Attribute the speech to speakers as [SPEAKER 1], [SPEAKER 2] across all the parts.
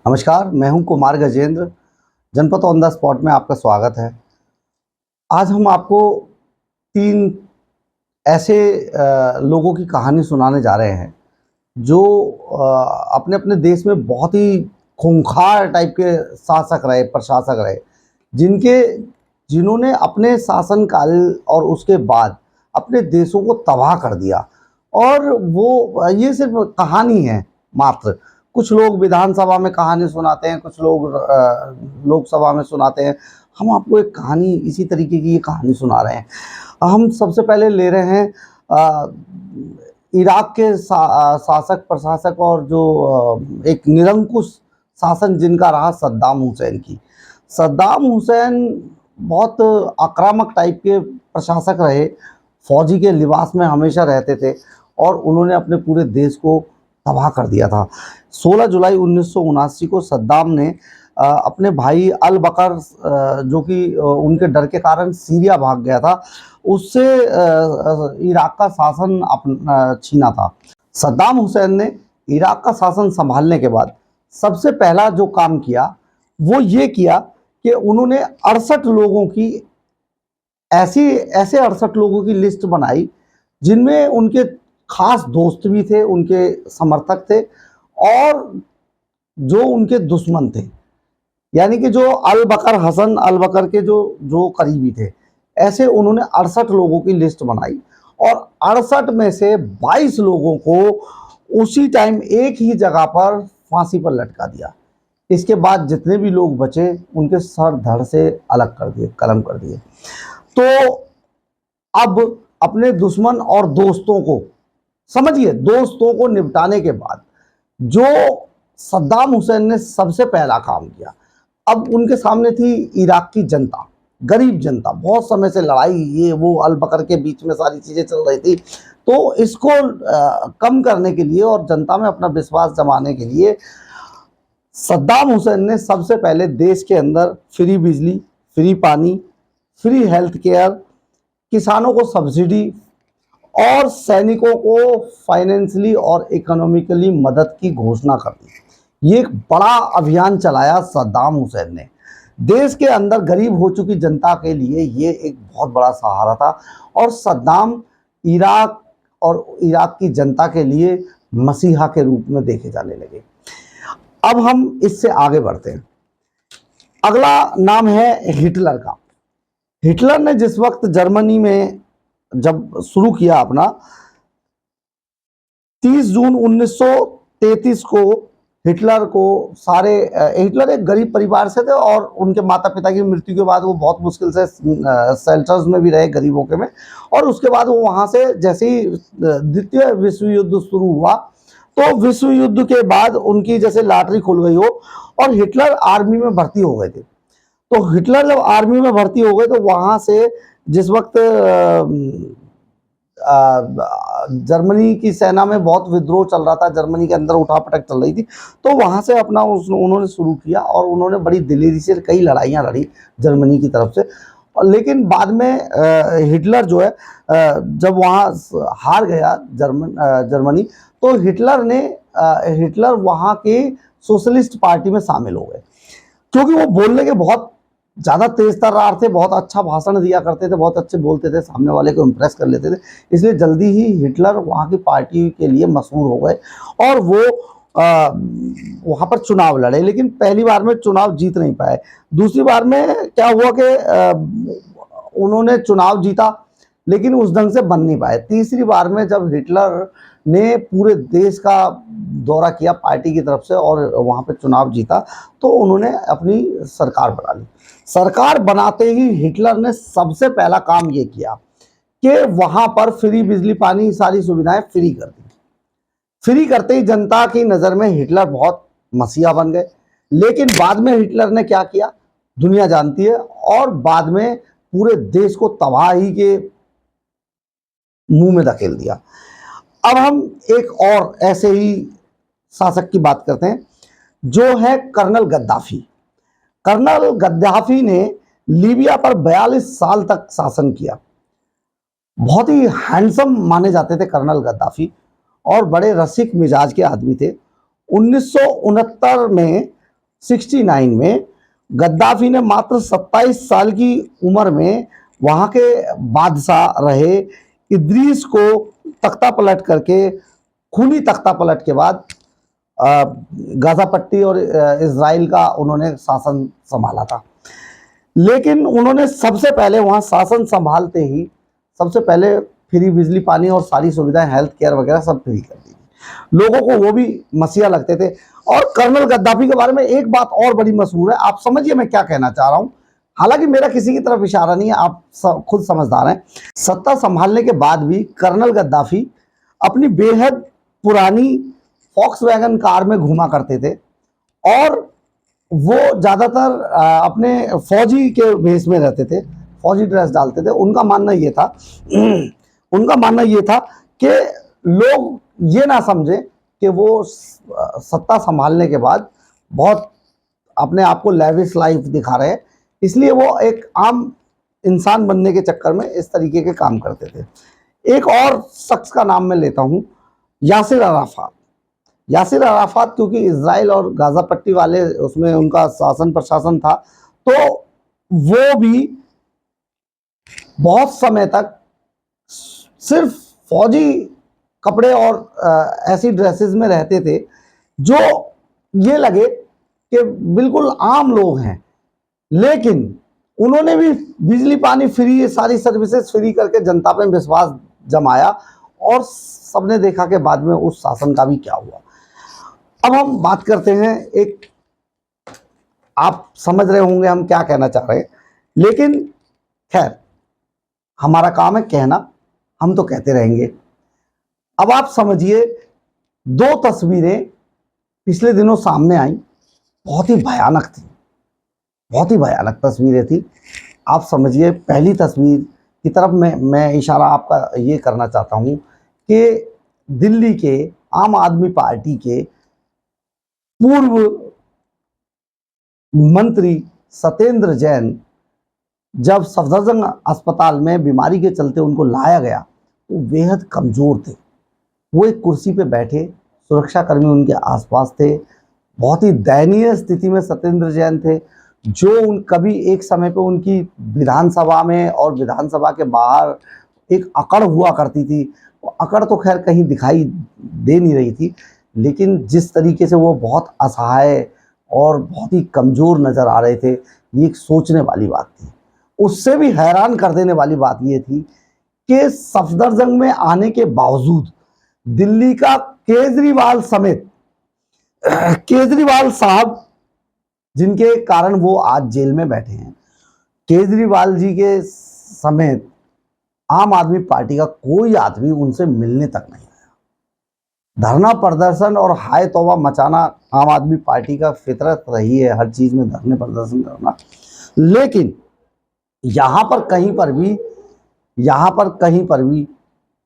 [SPEAKER 1] नमस्कार, मैं हूं कुमार गजेंद्र। जनपद ऑन द स्पॉट में आपका स्वागत है। आज हम आपको 3 ऐसे लोगों की कहानी सुनाने जा रहे हैं जो अपने-अपने देश में बहुत ही खूंखार टाइप के शासक रहे, प्रशासक रहे, जिन्होंने अपने शासनकाल और उसके बाद अपने देशों को तबाह कर दिया। और वो ये सिर्फ कहानी है मात्र। कुछ लोग विधानसभा में कहानी सुनाते हैं, कुछ लोग लोकसभा में सुनाते हैं। हम आपको एक कहानी इसी तरीके की ये कहानी सुना रहे हैं। हम सबसे पहले ले रहे हैं इराक के शासक प्रशासक और जो एक निरंकुश शासन जिनका रहा सद्दाम हुसैन की। सद्दाम हुसैन बहुत आक्रामक टाइप के प्रशासक रहे, फौजी के लिबास में हमेशा रहते थे और उन्होंने अपने पूरे देश को तबाह कर दिया था। 16 जुलाई 1979 को सद्दाम ने अपने भाई अल बकर जो कि उनके डर के कारण सीरिया भाग गया था, उससे इराक का शासन छीना था। सद्दाम हुसैन ने इराक का शासन संभालने के बाद सबसे पहला जो काम किया वो ये किया कि उन्होंने 68 लोगों की ऐसे 68 लोगों की लिस्ट बनाई जिनमें उनके खास दोस्त भी थे, उनके समर्थक थे और जो उनके दुश्मन थे, यानी कि जो अल बकर हसन अल बकर के जो करीबी थे। ऐसे उन्होंने 68 लोगों की लिस्ट बनाई और 68 में से 22 लोगों को उसी टाइम एक ही जगह पर फांसी पर लटका दिया। इसके बाद जितने भी लोग बचे उनके सर धड़ से अलग कर दिए, कलम कर दिए। तो अब अपने दुश्मन और दोस्तों को समझिए, दोस्तों को निपटाने के बाद जो सद्दाम हुसैन ने सबसे पहला काम किया, अब उनके सामने थी इराक की जनता, गरीब जनता। बहुत समय से लड़ाई ये वो अल बकर के बीच में सारी चीज़ें चल रही थी। तो इसको कम करने के लिए और जनता में अपना विश्वास जमाने के लिए सद्दाम हुसैन ने सबसे पहले देश के अंदर फ्री बिजली, फ्री पानी, फ्री हेल्थ केयर, किसानों को सब्सिडी और सैनिकों को फाइनेंशियली और इकोनॉमिकली मदद की घोषणा कर दी। ये एक बड़ा अभियान चलाया सद्दाम हुसैन ने। देश के अंदर गरीब हो चुकी जनता के लिए ये एक बहुत बड़ा सहारा था और सद्दाम इराक की जनता के लिए मसीहा के रूप में देखे जाने लगे। अब हम इससे आगे बढ़ते हैं। अगला नाम है हिटलर का। हिटलर ने जिस वक्त जर्मनी में जब शुरू किया अपना, 30 जून 1933 को हिटलर एक गरीब परिवार से थे और उनके माता पिता की मृत्यु के बाद वो बहुत मुश्किल से शेल्टर्स में भी रहे, गरीबों के में। और उसके बाद वो वहाँ से जैसे ही द्वितीय विश्व युद्ध शुरू हुआ तो विश्व युद्ध के बाद उनकी जैसे लॉटरी खुल गई हो और हिटलर आर्मी में भर्ती हो गए थे। तो हिटलर जब आर्मी में भर्ती हो गए तो वहाँ से जिस वक्त जर्मनी की सेना में बहुत विद्रोह चल रहा था, जर्मनी के अंदर उठापटक चल रही थी, तो वहाँ से अपना उन्होंने शुरू किया और उन्होंने बड़ी दिलेरी से कई लड़ाइयाँ लड़ी जर्मनी की तरफ से। लेकिन बाद में हिटलर जो है जब वहाँ हार गया जर्मनी, तो हिटलर वहाँ के सोशलिस्ट पार्टी में शामिल हो गए, क्योंकि वो बोलने के बहुत ज़्यादा तेज तर्रार थे, बहुत अच्छा भाषण दिया करते थे, बहुत अच्छे बोलते थे, सामने वाले को इम्प्रेस कर लेते थे। इसलिए जल्दी ही हिटलर वहाँ की पार्टी के लिए मशहूर हो गए और वो वहाँ पर चुनाव लड़े, लेकिन पहली बार में चुनाव जीत नहीं पाए। दूसरी बार में क्या हुआ कि उन्होंने चुनाव जीता लेकिन उस ढंग से बन नहीं पाए। तीसरी बार में जब हिटलर ने पूरे देश का दौरा किया पार्टी की तरफ से और वहाँ पे चुनाव जीता, तो उन्होंने अपनी सरकार बना ली। सरकार बनाते ही हिटलर ने सबसे पहला काम ये किया कि वहाँ पर फ्री बिजली, पानी, सारी सुविधाएं फ्री कर दी। फ्री करते ही जनता की नज़र में हिटलर बहुत मसीहा बन गए। लेकिन बाद में हिटलर ने क्या किया दुनिया जानती है, और बाद में पूरे देश को तबाही के मुंह में धकेल दिया। अब हम एक और ऐसे ही शासक की बात करते हैं जो है कर्नल गद्दाफी। कर्नल गद्दाफी ने लीबिया पर 42 साल तक शासन किया। बहुत ही हैंडसम माने जाते थे कर्नल गद्दाफी और बड़े रसिक मिजाज के आदमी थे। 1969 में 1969 में गद्दाफी ने मात्र 27 साल की उम्र में वहां के बादशाह रहे इदरीस को तख्ता पलट करके, खूनी तख्ता पलट के बाद गाजा पट्टी और इजराइल का उन्होंने शासन संभाला था। लेकिन उन्होंने सबसे पहले वहां शासन संभालते ही सबसे पहले फ्री बिजली पानी और सारी सुविधाएं, हेल्थ केयर वगैरह सब फ्री कर दी। लोगों को वो भी मसीहा लगते थे। और कर्नल गद्दाफी के बारे में एक बात और बड़ी मशहूर है, आप समझिए मैं क्या कहना चाह रहा हूं, हालांकि मेरा किसी की तरफ इशारा नहीं है, आप खुद समझदार हैं। सत्ता संभालने के बाद भी कर्नल गद्दाफी अपनी बेहद पुरानी फॉक्सवैगन कार में घूमा करते थे और वो ज्यादातर अपने फौजी के भेष में रहते थे, फौजी ड्रेस डालते थे। उनका मानना ये था उनका मानना ये था कि लोग ये ना समझे कि वो सत्ता संभालने के बाद बहुत अपने आप को लेविश लाइफ दिखा रहे हैं, इसलिए वो एक आम इंसान बनने के चक्कर में इस तरीके के काम करते थे। एक और शख्स का नाम मैं लेता हूं, यासिर अराफात। यासिर अराफात क्योंकि इजराइल और गाजा पट्टी वाले उसमें उनका शासन प्रशासन था, तो वो भी बहुत समय तक सिर्फ फौजी कपड़े और ऐसी ड्रेसेस में रहते थे जो ये लगे कि बिल्कुल आम लोग हैं। लेकिन उन्होंने भी बिजली पानी फ्री, सारी सर्विसेज फ्री करके जनता पे विश्वास जमाया और सबने देखा कि बाद में उस शासन का भी क्या हुआ। अब हम बात करते हैं, एक आप समझ रहे होंगे हम क्या कहना चाह रहे हैं, लेकिन खैर हमारा काम है कहना, हम तो कहते रहेंगे। अब आप समझिए, दो तस्वीरें पिछले दिनों सामने आई, बहुत ही भयानक थी, बहुत ही भयानक तस्वीरें थी। आप समझिए, पहली तस्वीर की तरफ मैं इशारा आपका ये करना चाहता हूं कि दिल्ली के आम आदमी पार्टी के पूर्व मंत्री सत्येंद्र जैन जब सफदरजंग अस्पताल में बीमारी के चलते उनको लाया गया तो बेहद कमजोर थे। वो एक कुर्सी पे बैठे, सुरक्षाकर्मी उनके आसपास थे। बहुत ही दयनीय स्थिति में सत्येंद्र जैन थे, जो कभी एक समय पे उनकी विधानसभा में और विधानसभा के बाहर एक अकड़ हुआ करती थी। अकड़ तो खैर कहीं दिखाई दे नहीं रही थी, लेकिन जिस तरीके से वो बहुत असहाय और बहुत ही कमज़ोर नज़र आ रहे थे, ये एक सोचने वाली बात थी। उससे भी हैरान कर देने वाली बात ये थी कि सफदरजंग में आने के बावजूद दिल्ली का केजरीवाल समेत, केजरीवाल साहब जिनके कारण वो आज जेल में बैठे हैं, केजरीवाल जी के समेत आम आदमी पार्टी का कोई आदमी उनसे मिलने तक नहीं आया। धरना प्रदर्शन और हाय तौबा मचाना आम आदमी पार्टी का फितरत रही है, हर चीज में धरने प्रदर्शन करना। लेकिन यहां पर कहीं पर भी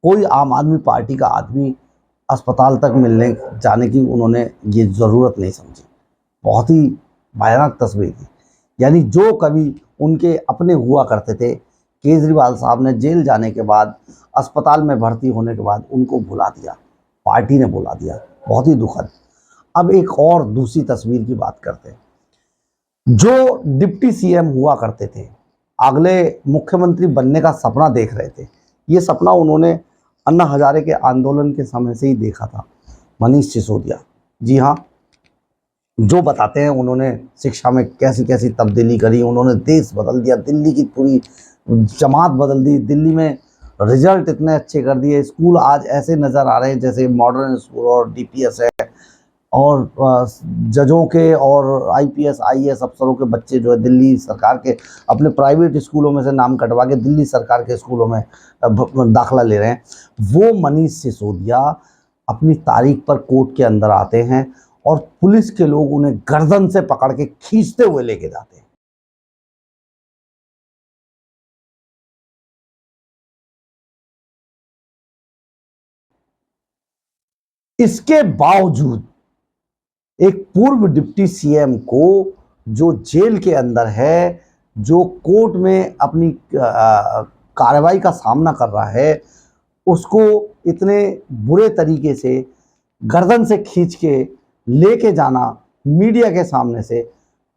[SPEAKER 1] कोई आम आदमी पार्टी का आदमी अस्पताल तक मिलने जाने की उन्होंने ये ज़रूरत नहीं समझी। बहुत ही भयानक तस्वीर थी। यानी जो कभी उनके अपने हुआ करते थे, केजरीवाल साहब ने जेल जाने के बाद, अस्पताल में भर्ती होने के बाद उनको भुला दिया, पार्टी ने भुला दिया। बहुत ही दुखद। अब एक और दूसरी तस्वीर की बात करते हैं। जो डिप्टी सीएम हुआ करते थे, अगले मुख्यमंत्री बनने का सपना देख रहे थे, ये सपना उन्होंने अन्ना हजारे के आंदोलन के समय से ही देखा था, मनीष सिसोदिया। जी हाँ, जो बताते हैं उन्होंने शिक्षा में कैसी कैसी तब्दीली करी, उन्होंने देश बदल दिया, दिल्ली की पूरी जमात बदल दी, दिल्ली में रिजल्ट इतने अच्छे कर दिए, स्कूल आज ऐसे नज़र आ रहे हैं जैसे मॉडर्न स्कूल और डीपीएस है, और जजों के और आईपीएस आईएएस अफसरों के बच्चे जो है दिल्ली सरकार के अपने प्राइवेट स्कूलों में से नाम कटवा के दिल्ली सरकार के स्कूलों में दाखिला ले रहे हैं। वो मनीष सिसोदिया अपनी तारीख पर कोर्ट के अंदर आते हैं और पुलिस के लोग उन्हें गर्दन से पकड़ के खींचते हुए लेके जाते हैं। इसके बावजूद एक पूर्व डिप्टी सीएम को, जो जेल के अंदर है, जो कोर्ट में अपनी कार्रवाई का सामना कर रहा है, उसको इतने बुरे तरीके से गर्दन से खींच के लेके जाना मीडिया के सामने से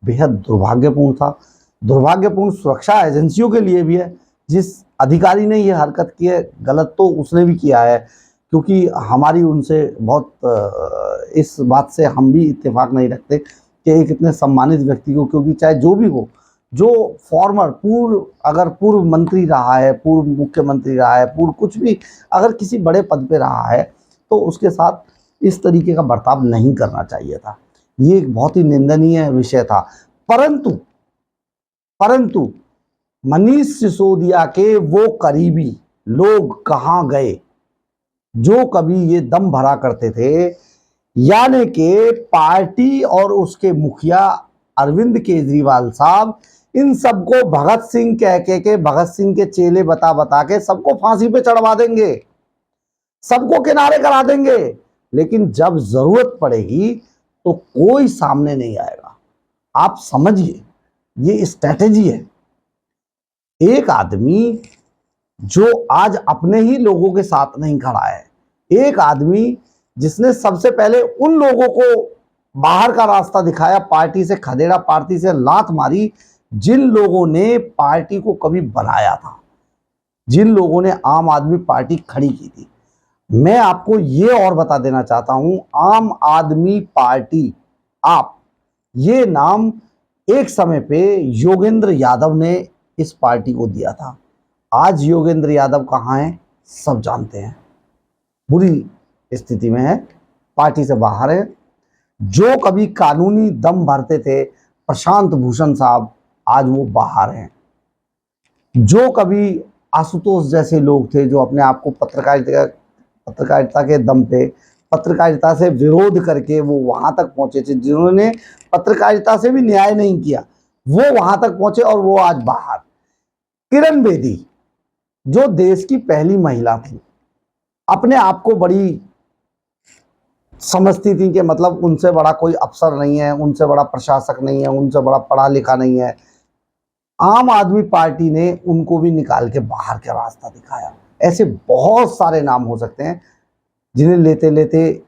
[SPEAKER 1] बेहद दुर्भाग्यपूर्ण था। दुर्भाग्यपूर्ण सुरक्षा एजेंसियों के लिए भी है। जिस अधिकारी ने ये हरकत की है, गलत तो उसने भी किया है, क्योंकि हमारी उनसे बहुत इस बात से हम भी इत्तेफाक नहीं रखते कि एक इतने सम्मानित व्यक्ति को, क्योंकि चाहे जो भी हो, जो फॉर्मर अगर पूर्व मंत्री रहा है, पूर्व मुख्यमंत्री रहा है, पूर्व कुछ भी अगर किसी बड़े पद पे रहा है, तो उसके साथ इस तरीके का बर्ताव नहीं करना चाहिए था। ये एक बहुत ही निंदनीय विषय था। परंतु परंतु मनीष सिसोदिया के वो करीबी लोग कहाँ गए जो कभी ये दम भरा करते थे, यानी कि पार्टी और उसके मुखिया अरविंद केजरीवाल साहब इन सबको भगत सिंह कह के भगत सिंह के चेले बता बता के सबको फांसी पे चढ़वा देंगे, सबको किनारे करा देंगे, लेकिन जब जरूरत पड़ेगी तो कोई सामने नहीं आएगा। आप समझिए, ये स्ट्रैटेजी है। एक आदमी जो आज अपने ही लोगों के साथ नहीं खड़ा है, एक आदमी जिसने सबसे पहले उन लोगों को बाहर का रास्ता दिखाया, पार्टी से खदेड़ा, पार्टी से लात मारी, जिन लोगों ने पार्टी को कभी बनाया था, जिन लोगों ने आम आदमी पार्टी खड़ी की थी। मैं आपको ये और बता देना चाहता हूं, आम आदमी पार्टी, आप ये नाम एक समय पे योगेंद्र यादव ने इस पार्टी को दिया था। आज योगेंद्र यादव कहाँ हैं सब जानते हैं, बुरी स्थिति में है, पार्टी से बाहर है। जो कभी कानूनी दम भरते थे प्रशांत भूषण साहब, आज वो बाहर हैं। जो कभी आशुतोष जैसे लोग थे जो अपने आप को पत्रकारिता के दम पे, पत्रकारिता से विरोध करके वो वहां तक पहुंचे थे, जिन्होंने पत्रकारिता से भी न्याय नहीं किया, वो वहां तक पहुंचे और वो आज बाहर। किरण बेदी जो देश की पहली महिला थी, अपने आप को बड़ी समझती थी कि मतलब उनसे बड़ा कोई अफसर नहीं है, उनसे बड़ा प्रशासक नहीं है, उनसे बड़ा पढ़ा लिखा नहीं है। आम आदमी पार्टी ने उनको भी निकाल के बाहर का रास्ता दिखाया। ऐसे बहुत सारे नाम हो सकते हैं जिन्हें लेते लेते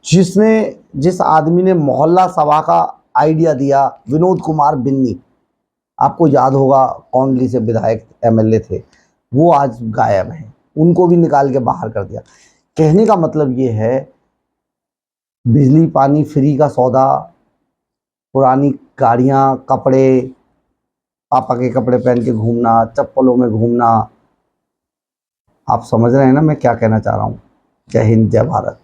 [SPEAKER 1] जिस आदमी ने मोहल्ला सभा का आइडिया दिया, विनोद कुमार बिन्नी, आपको याद होगा कौंडली से विधायक एमएलए थे, वो आज गायब हैं, उनको भी निकाल के बाहर कर दिया। कहने का मतलब ये है, बिजली पानी फ्री का सौदा, पुरानी गाड़ियाँ, कपड़े, पापा के कपड़े पहन के घूमना, चप्पलों में घूमना, आप समझ रहे हैं ना मैं क्या कहना चाह रहा हूँ। जय हिंद, जय भारत।